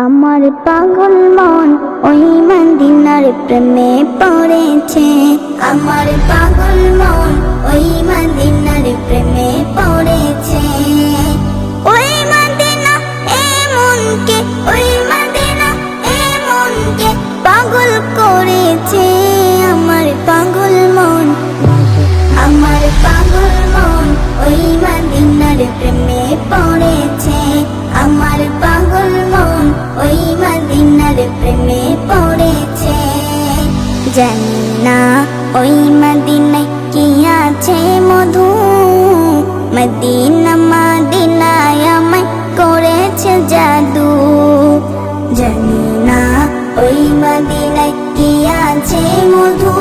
আমার পাগল মন ওই মদিনার প্রেমে পড়েছে। আমার পাগল মন ওই মদিনার প্রেমে পড়েছে। ওই মদিনা এ মনকে, ওই মদিনা এ মনকে পাগল করেছে। আমার পাগল মন, আমার পাগল মন ওই মদিনার প্রেমে পড়েছে। আমার পাগল মন ওই মদিনার প্রেমে পড়েছে। জানি না ওই মদিনায় কি আছে মধু, মদিনা মদিনায় আমায় করেছে জাদু। জানি না ওই মদিনায় কি আছে মধু,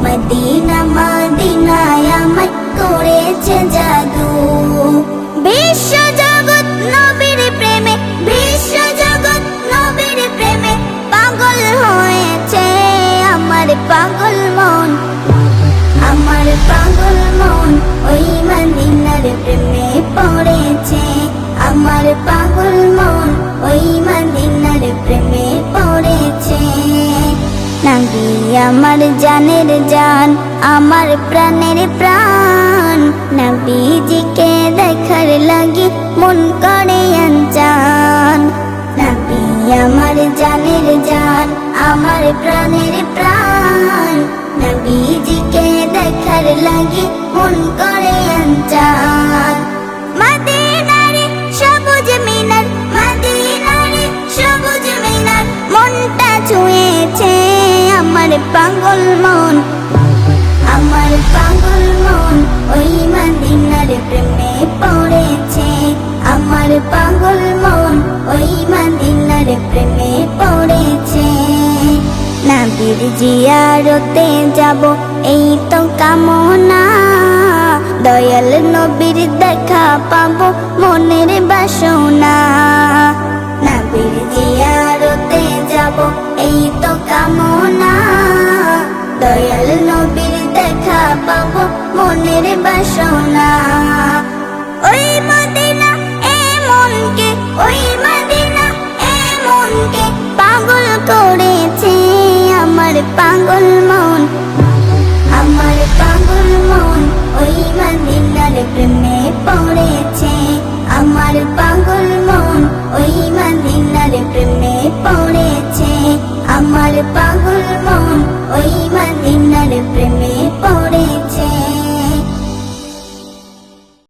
মদিনা মদিনায় আমায় করেছে জাদু। বিশ্ব জগৎ নবীর প্রেমে, বিশ্ব জগৎ নবীর প্রেমে পাগল হয়েছে। আমার পাগল মন, আমার পাগল মন ওই মদিনার প্রেমে পড়েছে। আমার পাগল মন ওই মদিনার প্রেমে পড়েছে। নবী আমার জানের জান, আমার প্রাণের প্রাণ। নবীজিকে দেখার লাগি মন করে আনজান। নবী আমার জানের জান, আমার প্রাণের প্রাণ। নবীজিকে দেখার লাগি মন করে আনজান। মদিনার সবুজ মিনার, মদিনার সবুজ মিনার মনটা ছুঁয়েছে। আমার পাগল মন, আমার পাগল মন ওই মদিনার প্রেমে পড়েছে। আমার পাগল মন ওই মদিনার প্রেমে পড়েছে। নবীর জিয়ারতে যাব এই তো কামনা, দয়াল নবীর দেখা পাবো মনের বাসনা। নবীর জিয়ারতে যাব এই তো কামনা, দয়াল নবীর দেখা পাবো মনের বাসনা। ওই মদিনা এ মনকে, ওই মদিনা এ মনকে পাগল করেছে। আমার পাগল মন, আমার পাগল মন ওই মদিনার প্রেমে পড়েছে।